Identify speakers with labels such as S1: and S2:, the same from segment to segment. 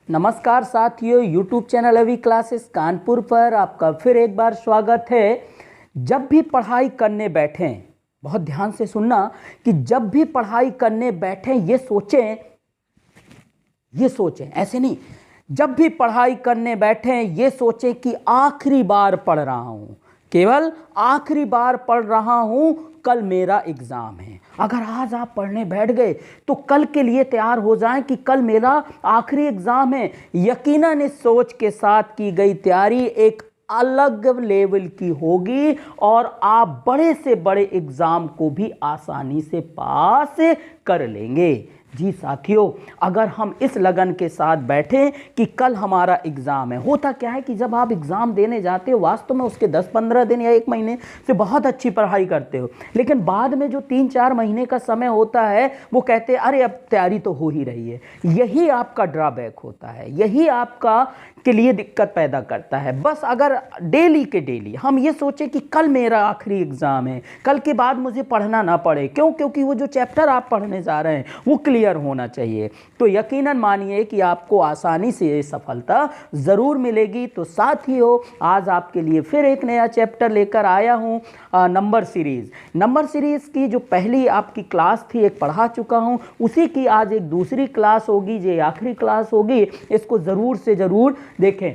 S1: नमस्कार साथियों, YouTube channel अभी क्लासेस कानपुर पर आपका फिर एक बार स्वागत है। जब भी पढ़ाई करने बैठें, बहुत ध्यान से सुनना कि जब भी पढ़ाई करने बैठें ये सोचें, ऐसे नहीं, जब भी पढ़ाई करने बैठें ये सोचें कि आखिरी बार पढ़ रहा हूँ, केवल आखिरी बार पढ़ रहा हूँ, कल मेरा एग्ज़ाम है। अगर आज आप पढ़ने बैठ गए तो कल के लिए तैयार हो जाएं कि कल मेरा आखिरी एग्ज़ाम है। यकीनन इस सोच के साथ की गई तैयारी एक अलग लेवल की होगी और आप बड़े से बड़े एग्ज़ाम को भी आसानी से पास कर लेंगे। जी साथियों, अगर हम इस लगन के साथ बैठें कि कल हमारा एग्ज़ाम है, होता क्या है कि जब आप एग्ज़ाम देने जाते हो वास्तव में उसके 10-15 दिन या 1 महीने से बहुत अच्छी पढ़ाई करते हो, लेकिन बाद में जो 3-4 महीने का समय होता है वो कहते हैं अरे अब तैयारी तो हो ही रही है। यही आपका ड्रॉबैक होता है, यही आपका के लिए दिक्कत पैदा करता है। बस अगर डेली के डेली हम ये सोचें कि कल मेरा आखिरी एग्ज़ाम है, कल के बाद मुझे पढ़ना ना पड़े, क्योंकि वो जो चैप्टर आप पढ़ने जा रहे हैं वो क्लियर होना चाहिए, तो यकीनन मानिए कि आपको आसानी से सफलता ज़रूर मिलेगी। तो साथियों, आज आपके लिए फिर एक नया चैप्टर लेकर आया हूँ, नंबर सीरीज़ की जो पहली आपकी क्लास थी एक पढ़ा चुका हूँ, उसी की आज एक दूसरी क्लास होगी, जो आखिरी क्लास होगी। इसको ज़रूर से ज़रूर देखें।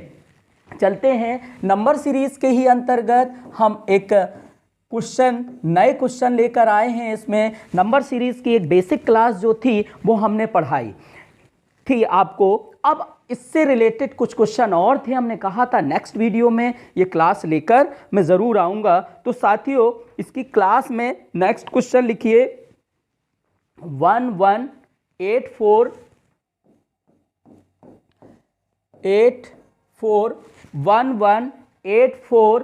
S1: चलते हैं नंबर सीरीज़ के ही अंतर्गत हम एक नए क्वेश्चन लेकर आए हैं। इसमें नंबर सीरीज़ की एक बेसिक क्लास जो थी वो हमने पढ़ाई थी आपको। अब इससे रिलेटेड कुछ क्वेश्चन और थे, हमने कहा था नेक्स्ट वीडियो में ये क्लास लेकर मैं ज़रूर आऊँगा। तो साथियों, इसकी क्लास में नेक्स्ट क्वेश्चन लिखिए 1184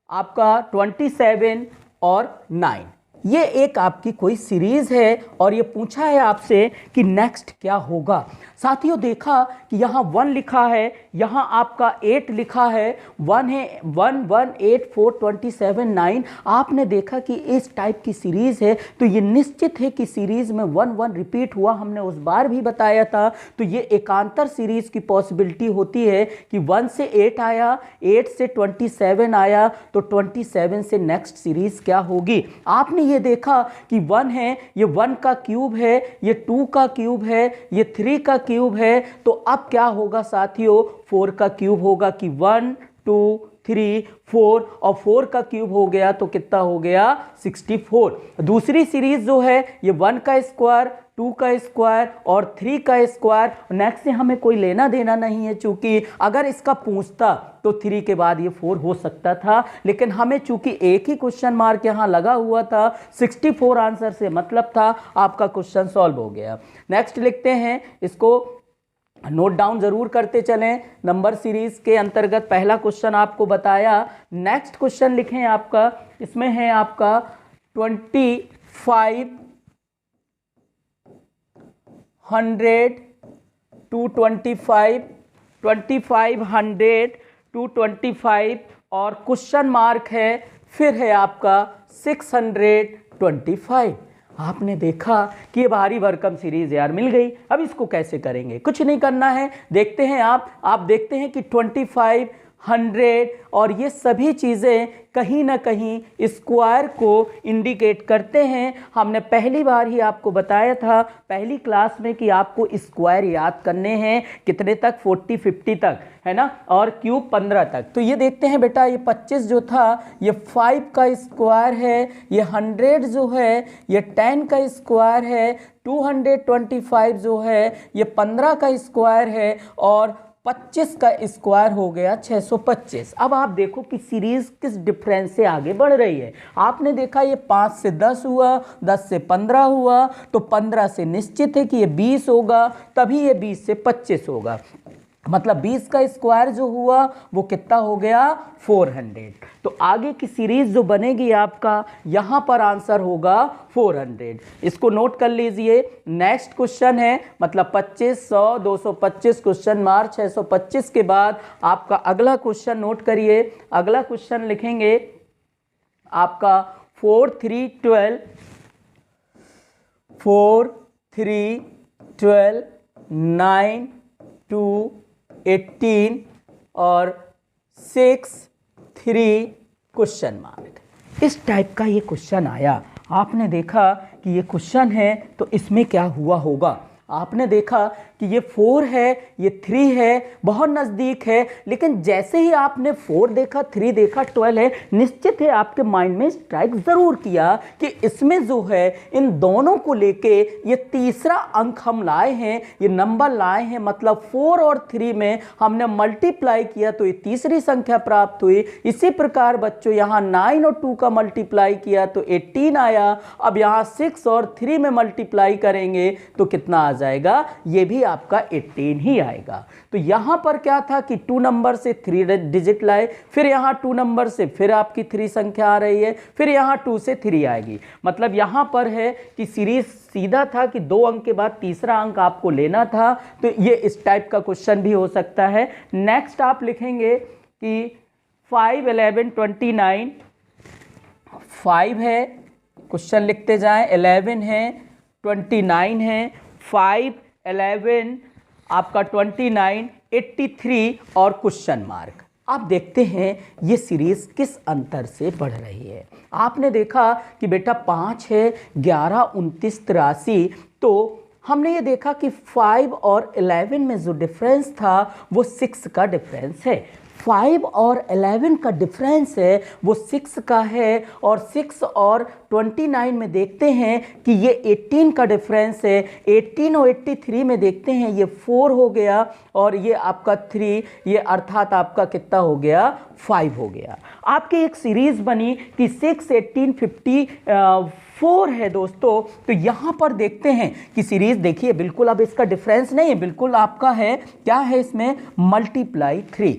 S1: आपका 27 और 9। ये एक आपकी कोई सीरीज़ है और ये पूछा है आपसे कि नेक्स्ट क्या होगा। साथियों, देखा कि यहाँ 1 लिखा है, यहाँ आपका 8 लिखा है, 1 है, 1 1 8 4 27 9। आपने देखा कि इस टाइप की सीरीज़ है तो ये निश्चित है कि सीरीज़ में 1 1 रिपीट हुआ, हमने उस बार भी बताया था। तो ये एकांतर सीरीज़ की पॉसिबिलिटी होती है कि 1 से 8 आया, 8 से 27 आया, तो 27 से नेक्स्ट सीरीज़ क्या होगी। आपने ये देखा कि 1 है, ये 1 का क्यूब है, ये 2 का क्यूब है, ये 3 का क्यूब है, तो अब क्या होगा साथियों, 4 का क्यूब होगा कि 1 2 3 4, और 4 का क्यूब हो गया तो कितना हो गया 64। दूसरी सीरीज जो है ये 1 का स्क्वायर, 2 का स्क्वायर और 3 का स्क्वायर। नेक्स्ट से हमें कोई लेना देना नहीं है, चूंकि अगर इसका पूछता तो 3 के बाद ये 4 हो सकता था, लेकिन हमें चूंकि एक ही क्वेश्चन मार्क यहाँ लगा हुआ था, 64 आंसर से मतलब था, आपका क्वेश्चन सॉल्व हो गया। नेक्स्ट लिखते हैं, इसको नोट डाउन जरूर करते चलें। नंबर सीरीज के अंतर्गत पहला क्वेश्चन आपको बताया। नेक्स्ट क्वेश्चन लिखें आपका, इसमें है आपका 2500 to 25, 2500 to 25 और क्वेश्चन मार्क है, फिर है आपका 625। आपने देखा कि ये भारी भरकम सीरीज यार मिल गई। अब इसको कैसे करेंगे, कुछ नहीं करना है, देखते हैं आप देखते हैं कि 25 100 और ये सभी चीज़ें कहीं ना कहीं स्क्वायर को इंडिकेट करते हैं। हमने पहली बार ही आपको बताया था पहली क्लास में कि आपको स्क्वायर याद करने हैं, कितने तक, 40 50 तक, है ना, और क्यूब 15 तक। तो ये देखते हैं बेटा, ये 25 जो था ये 5 का स्क्वायर है, ये 100 जो है ये 10 का स्क्वायर है, 225 जो है ये 15 का स्क्वायर है, और 25 का स्क्वायर हो गया 625। अब आप देखो कि सीरीज किस डिफरेंस से आगे बढ़ रही है। आपने देखा ये 5 से 10 हुआ, 10 से 15 हुआ, तो 15 से निश्चित है कि ये 20 होगा, तभी ये 20 से 25 होगा, मतलब 20 का स्क्वायर जो हुआ वो कितना हो गया 400। तो आगे की सीरीज जो बनेगी आपका, यहां पर आंसर होगा 400। इसको नोट कर लीजिए। नेक्स्ट क्वेश्चन है, मतलब 25 100 225 क्वेश्चन मार्क 625 के बाद आपका अगला क्वेश्चन नोट करिए। अगला क्वेश्चन लिखेंगे आपका 4 3 12 9 2 18 और 6 3 क्वेश्चन मार्क। इस टाइप का ये क्वेश्चन आया। आपने देखा कि ये क्वेश्चन है तो इसमें क्या हुआ होगा। आपने देखा कि ये 4 है, ये 3 है, बहुत नज़दीक है, लेकिन जैसे ही आपने 4 देखा, 3 देखा, 12 है, निश्चित है आपके माइंड में स्ट्राइक ज़रूर किया कि इसमें जो है इन दोनों को लेके ये तीसरा अंक हम लाए हैं, ये नंबर लाए हैं, मतलब 4 और 3 में हमने मल्टीप्लाई किया तो ये तीसरी संख्या प्राप्त हुई। इसी प्रकार बच्चों यहाँ 9 और 2 का मल्टीप्लाई किया तो 18 आया। अब यहाँ 6 और 3 में मल्टीप्लाई करेंगे तो कितना आ जाएगा, ये भी आपका 18 ही आएगा। तो यहां पर क्या था कि 2 नंबर से 3 डिजिट लाए, फिर यहां 2 नंबर से फिर आपकी 3 संख्या आ रही है, फिर यहां 2 से 3 आएगी। मतलब यहां पर है कि सीरीज सीधा था कि 2 अंक के बाद तीसरा अंक आपको लेना था। तो ये इस टाइप का क्वेश्चन भी हो सकता है। नेक्स्ट आप लिखेंगे कि 5 11 29, 5 है, क्वेश्चन लिखते जाएं, 11 है, 29 है, 5 11 आपका 29 83 और क्वेश्चन मार्क। आप देखते हैं ये सीरीज किस अंतर से बढ़ रही है। आपने देखा कि बेटा 5 है, 11 29 83, तो हमने ये देखा कि 5 और 11 में जो डिफरेंस था वो 6 का डिफरेंस है। 5 और 11 का डिफरेंस है वो 6 का है, और 6 और 29 में देखते हैं कि ये 18 का डिफरेंस है। 18 और 83 में देखते हैं ये 4 हो गया, और ये आपका 3, ये अर्थात आपका कितना हो गया, 5 हो गया। आपकी एक सीरीज बनी कि 6 18 54 है दोस्तों। तो यहां पर देखते हैं कि सीरीज देखिए बिल्कुल अब इसका डिफरेंस नहीं है, बिल्कुल आपका है, क्या है इसमें, मल्टीप्लाई 3।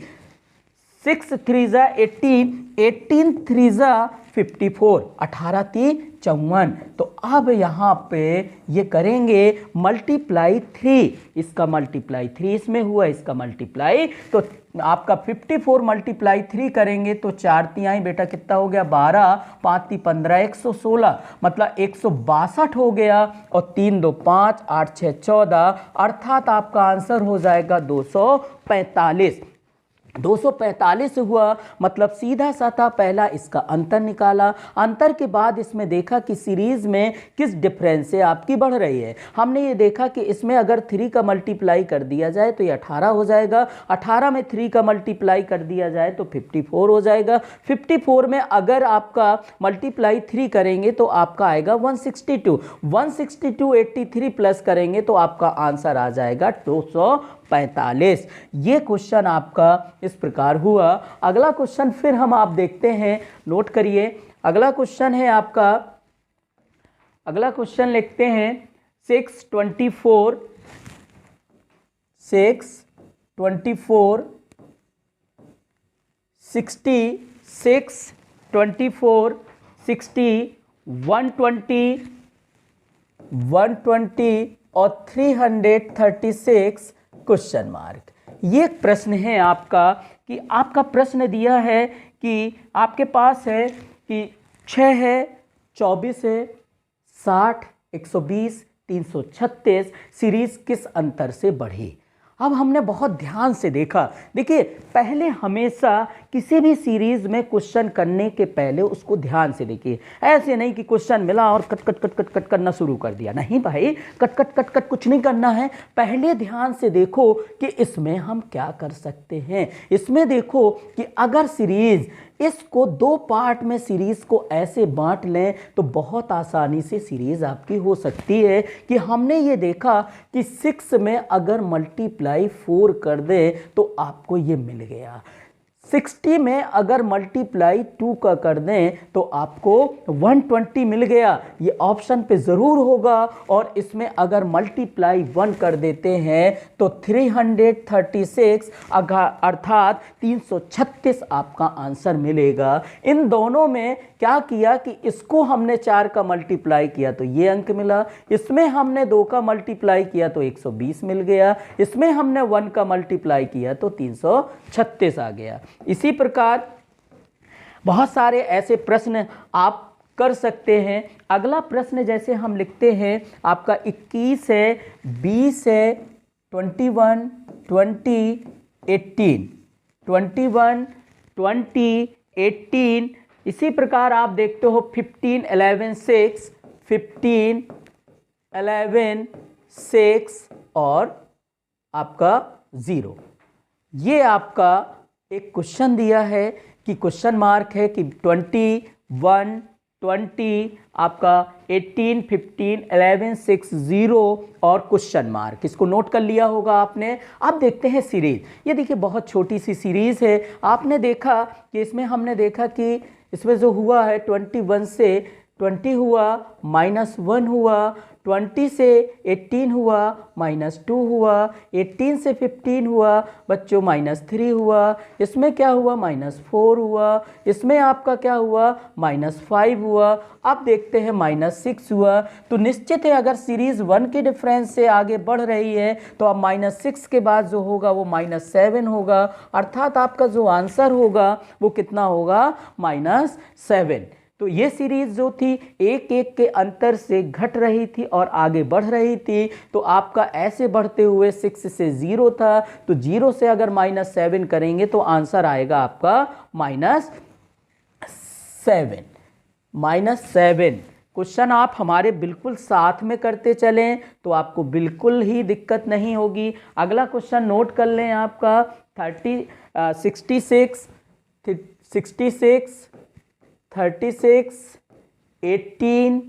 S1: 6 3 जा 18, 18 3 जा 54, 18 3 54। तो अब यहाँ पे ये करेंगे मल्टीप्लाई 3, इसका मल्टीप्लाई 3 इसमें हुआ, इसका मल्टीप्लाई, तो आपका 54 मल्टीप्लाई 3 करेंगे तो 4 तिहाई बेटा कितना हो गया, 12, 5 3 15, 116, मतलब 162 हो गया, और 3 2 5, 8 6 14, अर्थात आपका आंसर हो जाएगा 245। 245 हुआ, मतलब सीधा सा था, पहला इसका अंतर निकाला, अंतर के बाद इसमें देखा कि सीरीज में किस डिफरेंस से आपकी बढ़ रही है। हमने ये देखा कि इसमें अगर 3 का मल्टीप्लाई कर दिया जाए तो ये 18 हो जाएगा, 18 में 3 का मल्टीप्लाई कर दिया जाए तो 54 हो जाएगा, 54 में अगर आपका मल्टीप्लाई 3 करेंगे तो आपका आएगा 162, 162 83 प्लस करेंगे तो आपका आंसर आ जाएगा 245। ये क्वेश्चन आपका इस प्रकार हुआ। अगला क्वेश्चन फिर हम आप देखते हैं, नोट करिए। अगला क्वेश्चन है आपका, अगला क्वेश्चन लिखते हैं 6 24 60 6 24 60 120 120 और 336 क्वेश्चन मार्क। ये एक प्रश्न है आपका कि आपका प्रश्न दिया है कि आपके पास है कि 6 है, 24 है, 60 120 336, सीरीज किस अंतर से बढ़ी। अब हमने बहुत ध्यान से देखा, देखिए पहले हमेशा किसी भी सीरीज में क्वेश्चन करने के पहले उसको ध्यान से देखिए। ऐसे नहीं कि क्वेश्चन मिला और cut cut cut cut cut करना शुरू कर दिया, नहीं भाई, कट कट कट कट कुछ नहीं करना है। पहले ध्यान से देखो कि इसमें हम क्या कर सकते हैं। इसमें देखो कि अगर सीरीज इसको 2 पार्ट में सीरीज को ऐसे बांट लें तो बहुत आसानी से सीरीज आपकी हो सकती है। कि हमने ये देखा कि 6 में अगर मल्टीप्लाई 4 कर दें तो आपको ये मिल गया, 60 में अगर मल्टीप्लाई 2 का कर दें तो आपको 120 मिल गया, ये ऑप्शन पे ज़रूर होगा। और इसमें अगर मल्टीप्लाई 1 कर देते हैं तो 336 अर्थात 336 आपका आंसर मिलेगा। इन दोनों में क्या किया कि इसको हमने 4 का मल्टीप्लाई किया तो ये अंक मिला, इसमें हमने 2 का मल्टीप्लाई किया तो 120 मिल गया, इसमें हमने 1 का मल्टीप्लाई किया तो 336 आ गया। इसी प्रकार बहुत सारे ऐसे प्रश्न आप कर सकते हैं। अगला प्रश्न जैसे हम लिखते हैं आपका 21 है, 20 है, 21 20 18, 21, 20, 18। इसी प्रकार आप देखते हो 15, 11, 6, 15, 11, 6 और आपका 0। ये आपका एक क्वेश्चन दिया है कि क्वेश्चन मार्क है कि 21, 20, आपका 18, 15, 11, 6, 0 और क्वेश्चन मार्क। इसको नोट कर लिया होगा आपने। अब देखते हैं सीरीज। ये देखिए बहुत छोटी सी सीरीज है। आपने देखा कि इसमें हमने देखा कि इसमें जो हुआ है 21 से 20 हुआ, -1 हुआ, 20 से 18 हुआ, -2 हुआ, 18 से 15 हुआ बच्चों, -3 हुआ, इसमें क्या हुआ, -4 हुआ, इसमें आपका क्या हुआ, -5 हुआ। अब देखते हैं -6 हुआ। तो निश्चित है अगर सीरीज 1 के डिफरेंस से आगे बढ़ रही है तो अब -6 के बाद जो होगा वो -7 होगा, अर्थात आपका जो आंसर होगा वो कितना होगा, -7। तो ये सीरीज जो थी एक एक के अंतर से घट रही थी और आगे बढ़ रही थी। तो आपका ऐसे बढ़ते हुए 6 से 0 था, तो 0 से अगर -7 करेंगे तो आंसर आएगा आपका -7। -7 क्वेश्चन आप हमारे बिल्कुल साथ में करते चलें तो आपको बिल्कुल ही दिक्कत नहीं होगी। अगला क्वेश्चन नोट कर लें आपका 66, 36, 18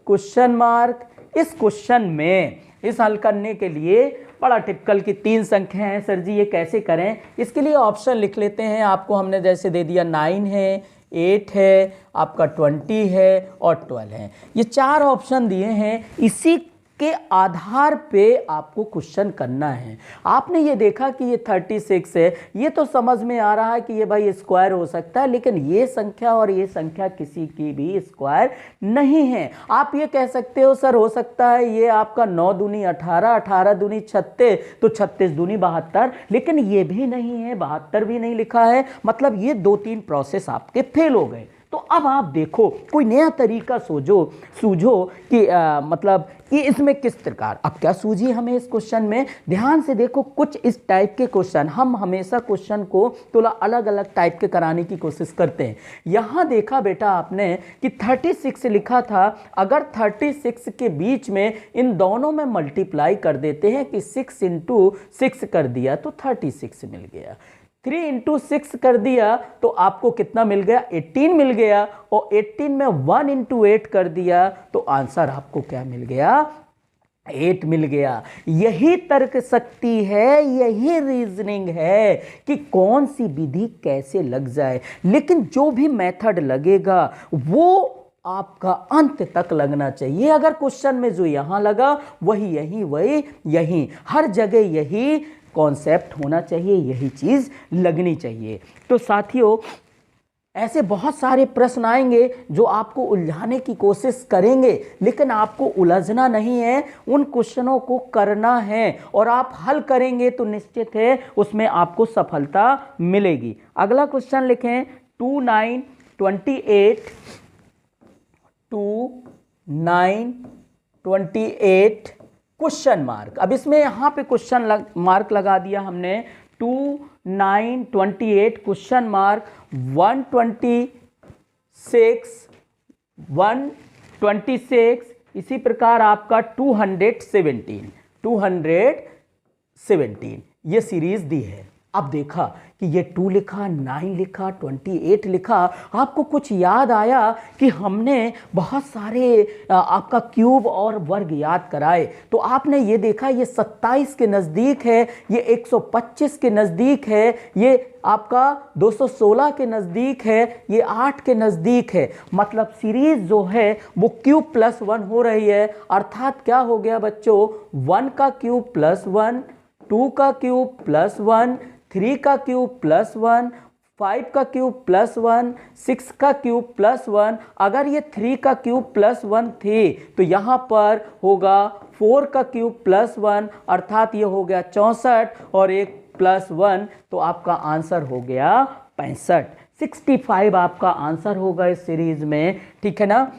S1: क्वेश्चन मार्क। इस क्वेश्चन में इस हल करने के लिए बड़ा टिपिकल की 3 संख्या हैं। सर जी ये कैसे करें, इसके लिए ऑप्शन लिख लेते हैं। आपको हमने जैसे दे दिया 9 है, 8 है, आपका 20 है और 12 है। ये 4 ऑप्शन दिए हैं, इसी के आधार पे आपको क्वेश्चन करना है। आपने ये देखा कि ये 36 है, ये तो समझ में आ रहा है कि ये भाई स्क्वायर हो सकता है, लेकिन ये संख्या और ये संख्या किसी की भी स्क्वायर नहीं है। आप ये कह सकते हो सर हो सकता है ये आपका 9 दूनी 18, 18 दूनी 36, तो 36 दूनी 72, लेकिन ये भी नहीं है, 72 भी नहीं लिखा है, मतलब ये 2-3 प्रोसेस आपके फेल हो गए। तो अब आप देखो कोई नया तरीका सूझो कि मतलब कि इसमें किस प्रकार, अब क्या सूझी हमें इस क्वेश्चन में। ध्यान से देखो, कुछ इस टाइप के क्वेश्चन हम हमेशा क्वेश्चन को थोड़ा अलग अलग टाइप के कराने की कोशिश करते हैं। यहाँ देखा बेटा आपने कि 36 लिखा था, अगर 36 के बीच में इन दोनों में मल्टीप्लाई कर देते हैं कि 6 × 6 कर दिया तो 36 मिल गया, 3 × 6 कर दिया तो आपको कितना मिल गया, 18 मिल गया, और 18 में 1 × 8 कर दिया तो आंसर आपको क्या मिल गया, 8 मिल गया। यही तर्क शक्ति है, यही रीजनिंग है कि कौन सी विधि कैसे लग जाए, लेकिन जो भी मेथड लगेगा वो आपका अंत तक लगना चाहिए। अगर क्वेश्चन में जो यहां लगा वही यही हर जगह यही कॉन्सेप्ट होना चाहिए, यही चीज लगनी चाहिए। तो साथियों ऐसे बहुत सारे प्रश्न आएंगे जो आपको उलझाने की कोशिश करेंगे, लेकिन आपको उलझना नहीं है, उन क्वेश्चनों को करना है और आप हल करेंगे तो निश्चित है उसमें आपको सफलता मिलेगी। अगला क्वेश्चन लिखें 2, 9, 28, 2, 9, 28 क्वेश्चन मार्क। अब इसमें यहां पे क्वेश्चन मार्क लगा दिया हमने, 2, 9, 28 क्वेश्चन मार्क, 126, इसी प्रकार आपका 217 ये सीरीज दी है। अब देखा कि ये 2 लिखा, 9 लिखा, 28 लिखा, आपको कुछ याद आया कि हमने बहुत सारे आपका क्यूब और वर्ग याद कराए। तो आपने ये देखा ये 27 के नज़दीक है, ये 125 के नज़दीक है, ये आपका 216 के नज़दीक है, ये 8 के नज़दीक है। मतलब सीरीज जो है वो क्यूब प्लस 1 हो रही है, अर्थात क्या हो गया बच्चों, 1 का क्यूब प्लस 1, 2 का क्यूब प्लस 1, 3 का क्यूब प्लस 1, 5 का क्यूब प्लस 1, 6 का क्यूब प्लस 1। अगर ये 3 का क्यूब प्लस 1 थी तो यहाँ पर होगा 4 का क्यूब प्लस 1, अर्थात ये हो गया 64 और एक प्लस 1, तो आपका आंसर हो गया 65। 65 आपका आंसर होगा इस सीरीज में, ठीक है ना।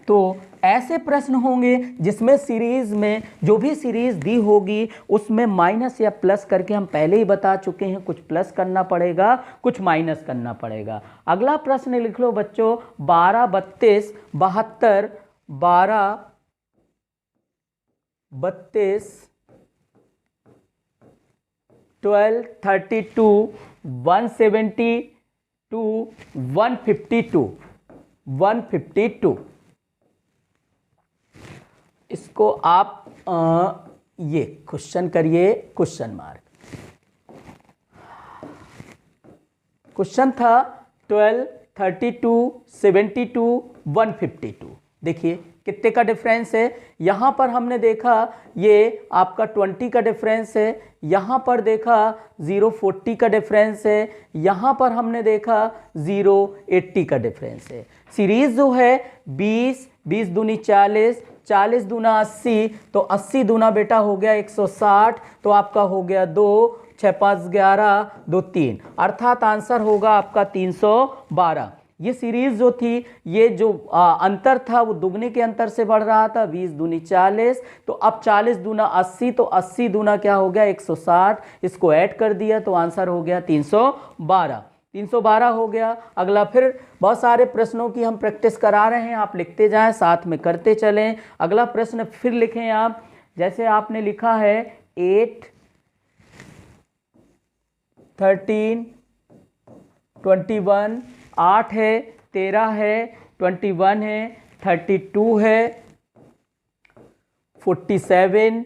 S1: तो ऐसे प्रश्न होंगे जिसमें सीरीज में जो भी सीरीज दी होगी उसमें माइनस या प्लस करके, हम पहले ही बता चुके हैं, कुछ प्लस करना पड़ेगा कुछ माइनस करना पड़ेगा। अगला प्रश्न लिख लो बच्चों, 12 32 72, 12 32 12 32 172 152 152। इसको आप ये क्वेश्चन करिए, क्वेश्चन मार्क। क्वेश्चन था 12 32 72 152। देखिए कितने का डिफरेंस है। यहाँ पर हमने देखा ये आपका 20 का डिफरेंस है, यहाँ पर देखा 040 का डिफरेंस है, यहाँ पर हमने देखा 080 का डिफरेंस है। सीरीज जो है 20 20 दूनी 40 40 दूना 80, तो 80 दूना बेटा हो गया 160, तो आपका हो गया 2 6 5 11 2 3, अर्थात आंसर होगा आपका 312। ये सीरीज जो थी, ये जो अंतर था वो दुगने के अंतर से बढ़ रहा था, 20 दूनी 40, तो अब 40 दूना 80, तो 80 दूना क्या हो गया 160, इसको ऐड कर दिया तो आंसर हो गया 312। 312 हो गया। अगला फिर बहुत सारे प्रश्नों की हम प्रैक्टिस करा रहे हैं, आप लिखते जाएं साथ में करते चलें। अगला प्रश्न फिर लिखें आप, जैसे आपने लिखा है 8 13 21, 8 है 13 है 21 है 32 है 47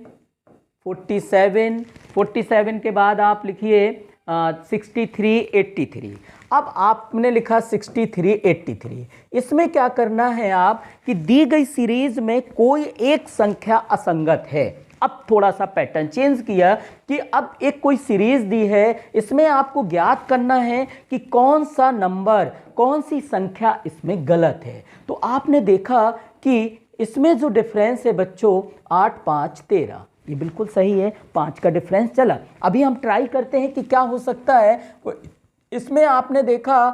S1: 47 47 के बाद आप लिखिए 63 83। अब आपने लिखा 63 83। इसमें क्या करना है आप कि दी गई सीरीज में कोई एक संख्या असंगत है। अब थोड़ा सा पैटर्न चेंज किया कि अब एक कोई सीरीज दी है, इसमें आपको ज्ञात करना है कि कौन सा नंबर, कौन सी संख्या इसमें गलत है। तो आपने देखा कि इसमें जो डिफरेंस है बच्चों 8 5 13, ये बिल्कुल सही है, 5 का डिफरेंस चला। अभी हम ट्राई करते हैं कि क्या हो सकता है। इसमें आपने देखा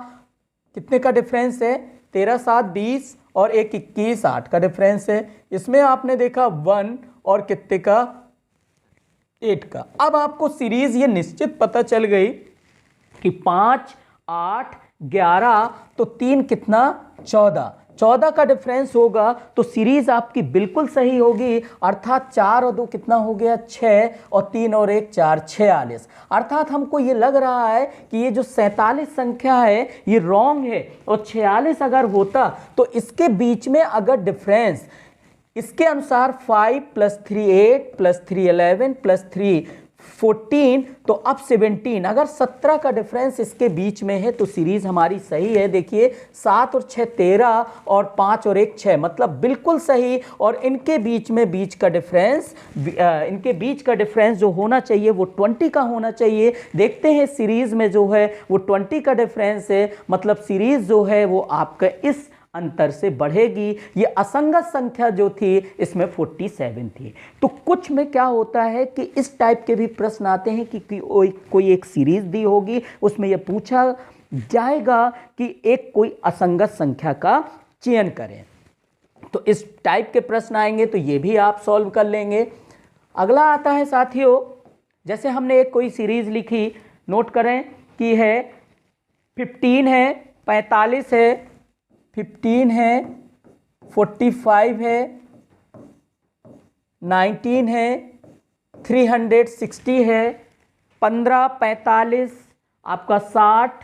S1: कितने का डिफरेंस है, 13 7 20 और 1 21, 8 का डिफरेंस है। इसमें आपने देखा 1 और कितने का 8 का। अब आपको सीरीज ये निश्चित पता चल गई कि 5 8 11, तो 3 कितना 14, 14 का डिफरेंस होगा, तो सीरीज आपकी बिल्कुल सही होगी। अर्थात 4 और 2 कितना हो गया 6, और 3 और 1 4 46। अर्थात हमको ये लग रहा है कि ये जो 47 संख्या है ये रॉन्ग है, और 46 अगर होता तो इसके बीच में अगर डिफरेंस इसके अनुसार 5 + 3 8 + 3 11 + 3 14, तो अब 17, अगर 17 का डिफरेंस इसके बीच में है तो सीरीज हमारी सही है। देखिए 7 और 6 13, और 5 और 1 6, मतलब बिल्कुल सही। और इनके बीच में इनके बीच का डिफरेंस जो होना चाहिए वो 20 का होना चाहिए। देखते हैं सीरीज में जो है वो 20 का डिफरेंस है, मतलब सीरीज जो है वो आपका इस अंतर से बढ़ेगी। ये असंगत संख्या जो थी इसमें 47 थी। तो कुछ में क्या होता है कि इस टाइप के भी प्रश्न आते हैं कि कोई एक सीरीज दी होगी, उसमें यह पूछा जाएगा कि एक कोई असंगत संख्या का चयन करें। तो इस टाइप के प्रश्न आएंगे तो ये भी आप सॉल्व कर लेंगे। अगला आता है साथियों, जैसे हमने एक कोई सीरीज लिखी, नोट करें कि है 15 है 45 है 15 है 45 है 19 है 360 है 15 45 आपका 60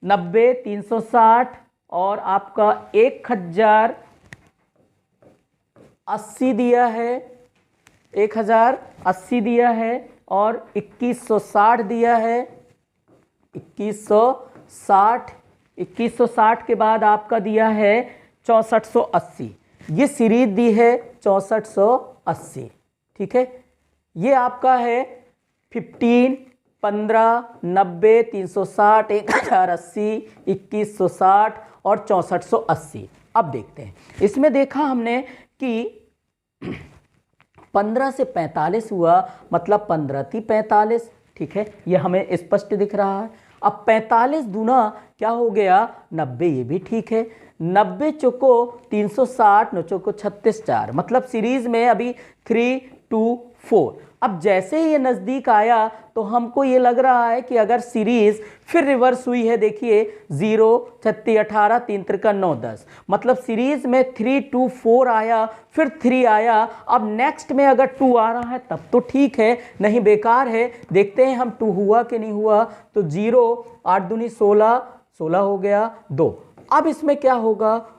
S1: 90 360 और आपका 1080 दिया है, 1080 दिया है और 2160 दिया है, 2160 के बाद आपका दिया है 6480। ये सीरीज दी है 6480, ठीक है। ये आपका है 15 15 90 360 1080 2160 और 6480। अब देखते हैं, इसमें देखा हमने कि 15 से 45 हुआ, मतलब 15 थी 45, ठीक है, ये हमें स्पष्ट दिख रहा है। अब 45 दूना क्या हो गया 90, ये भी ठीक है। 90 चौको 360, 9 चौको 36 4, मतलब सीरीज में अभी 3 2 4। अब जैसे ही ये नज़दीक आया तो हमको ये लग रहा है कि अगर सीरीज फिर रिवर्स हुई है, देखिए 0 36 18 3 त्रिका 9 10, मतलब सीरीज में 3 2 4 आया, फिर 3 आया। अब नेक्स्ट में अगर 2 आ रहा है तब तो ठीक है, नहीं बेकार है। देखते हैं हम 2 हुआ कि नहीं हुआ। तो 0 8 दूनी 16, 16 हो गया 2। अब इसमें क्या होगा,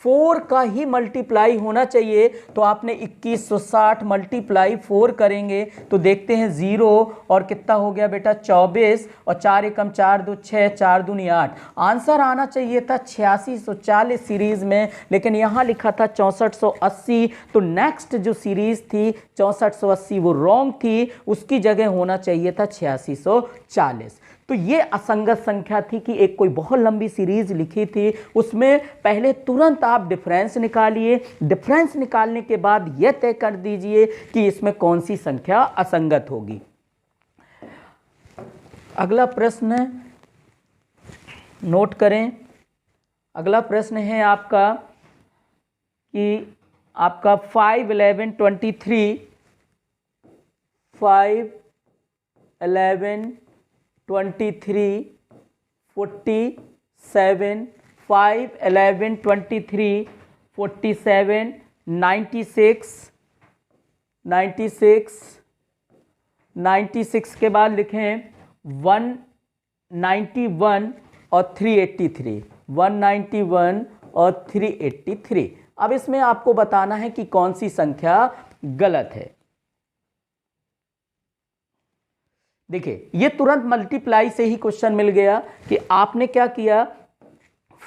S1: 4 का ही मल्टीप्लाई होना चाहिए, तो आपने 2160 मल्टीप्लाई 4 करेंगे तो देखते हैं 0 और कितना हो गया बेटा 24, और 4 एकम 4 2 6, 4 दूनी 8। आंसर आना चाहिए था 8640 सीरीज में, लेकिन यहाँ लिखा था 6480। तो नेक्स्ट जो सीरीज थी 6480 वो रॉन्ग थी, उसकी जगह होना चाहिए था 8640। तो ये असंगत संख्या थी कि एक कोई बहुत लंबी सीरीज लिखी थी, उसमें पहले तुरंत आप डिफरेंस निकालिए, डिफरेंस निकालने के बाद यह तय कर दीजिए कि इसमें कौन सी संख्या असंगत होगी। अगला प्रश्न नोट करें। अगला प्रश्न है आपका कि आपका 5 11 23 5 11 23 47 5 11 23 47 96 96 96 के बाद लिखें 191 और 383, 191 और 383। अब इसमें आपको बताना है कि कौन सी संख्या गलत है। देखिए ये तुरंत मल्टीप्लाई से ही क्वेश्चन मिल गया कि आपने क्या किया,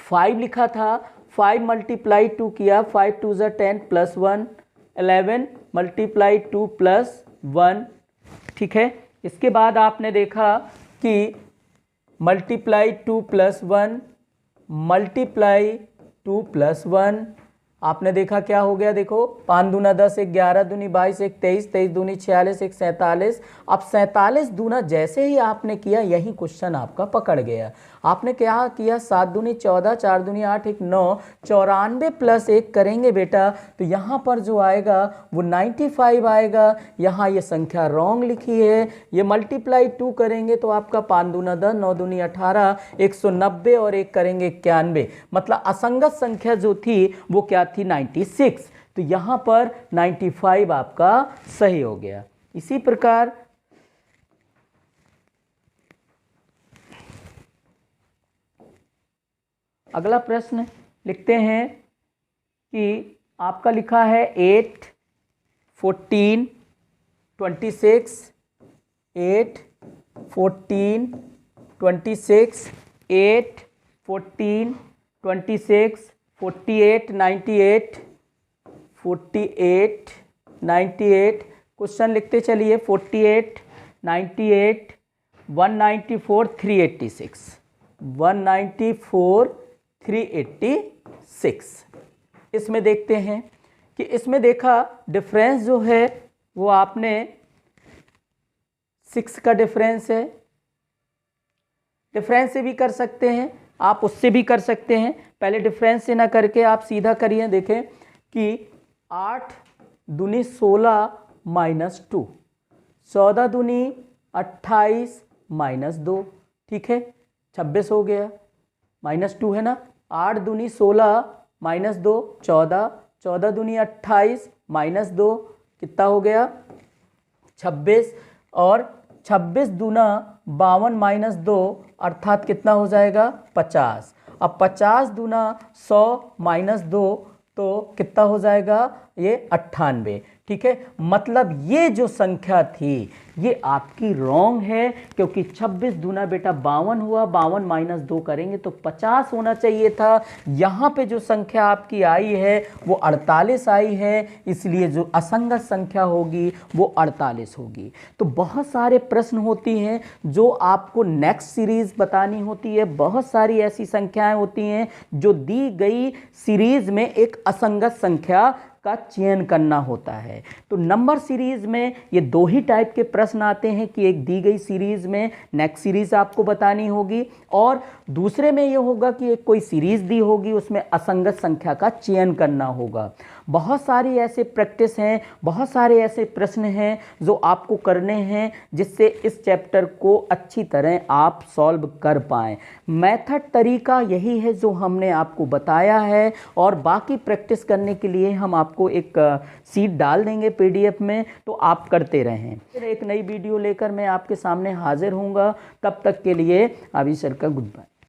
S1: 5 लिखा था, 5 मल्टीप्लाई 2 किया, 5 2 ज़ा 10 प्लस 1 11 मल्टीप्लाई 2 प्लस 1, ठीक है। इसके बाद आपने देखा कि मल्टीप्लाई 2 प्लस 1 मल्टीप्लाई 2 प्लस 1, आपने देखा क्या हो गया, देखो 5 दूना 10, 1 11 दूनी 22, 1 23, 23 दूनी 46, 1 47। अब 47 दूना जैसे ही आपने किया यही क्वेश्चन आपका पकड़ गया। आपने क्या किया, 7 दूनी 14, 4 दूनी 8, 1 9, 94 प्लस 1 करेंगे बेटा तो यहाँ पर जो आएगा वो 95 आएगा। यहाँ ये संख्या रॉन्ग लिखी है। ये मल्टीप्लाई 2 करेंगे तो आपका 5 दूना 10, 9 दूनी 18, 190 और 1 करेंगे 91, मतलब असंगत संख्या जो थी वो क्या थी 96। तो यहाँ पर 95 आपका सही हो गया। इसी प्रकार अगला प्रश्न लिखते हैं कि आपका लिखा है 8 14 26, 8 14 26, 8 14 26, 48 98, 48 98। क्वेश्चन लिखते चलिए 48 98 194 386, 194 386। इसमें देखते हैं कि इसमें देखा डिफरेंस जो है वो आपने 6 का डिफरेंस है। डिफरेंस से भी कर सकते हैं आप, उससे भी कर सकते हैं। पहले डिफरेंस से ना करके आप सीधा करिए। देखें कि 8 दूनी 16 माइनस 2, 14 दूनी 28 माइनस 2, ठीक है 26 हो गया, माइनस 2 है ना। 8 दूनी 16 माइनस 2 14, 14 दूनी 28 माइनस 2 कितना हो गया 26, और 26 दूना 52 माइनस 2 अर्थात कितना हो जाएगा 50। अब 50 दूना 100 माइनस 2 तो कितना हो जाएगा ये 98, ठीक है। मतलब ये जो संख्या थी ये आपकी रॉन्ग है, क्योंकि 26 दूना बेटा 52 हुआ, 52 माइनस 2 करेंगे तो 50 होना चाहिए था। यहाँ पे जो संख्या आपकी आई है वो 48 आई है, इसलिए जो असंगत संख्या होगी वो 48 होगी। तो बहुत सारे प्रश्न होती हैं जो आपको नेक्स्ट सीरीज बतानी होती है। बहुत सारी ऐसी संख्याएं होती हैं जो दी गई सीरीज में एक असंगत संख्या का चयन करना होता है। तो नंबर सीरीज में ये दो ही टाइप के प्रश्न आते हैं कि एक दी गई सीरीज में नेक्स्ट सीरीज आपको बतानी होगी, और दूसरे में ये होगा कि एक कोई सीरीज दी होगी, उसमें असंगत संख्या का चयन करना होगा। बहुत सारी ऐसे प्रैक्टिस हैं, बहुत सारे ऐसे प्रश्न हैं जो आपको करने हैं जिससे इस चैप्टर को अच्छी तरह आप सॉल्व कर पाएँ। मेथड तरीका यही है जो हमने आपको बताया है, और बाकी प्रैक्टिस करने के लिए हम आपको एक शीट डाल देंगे PDF में, तो आप करते रहें। फिर एक नई वीडियो लेकर मैं आपके सामने हाजिर हूँगा। तब तक के लिए अभी सर का गुड बाय।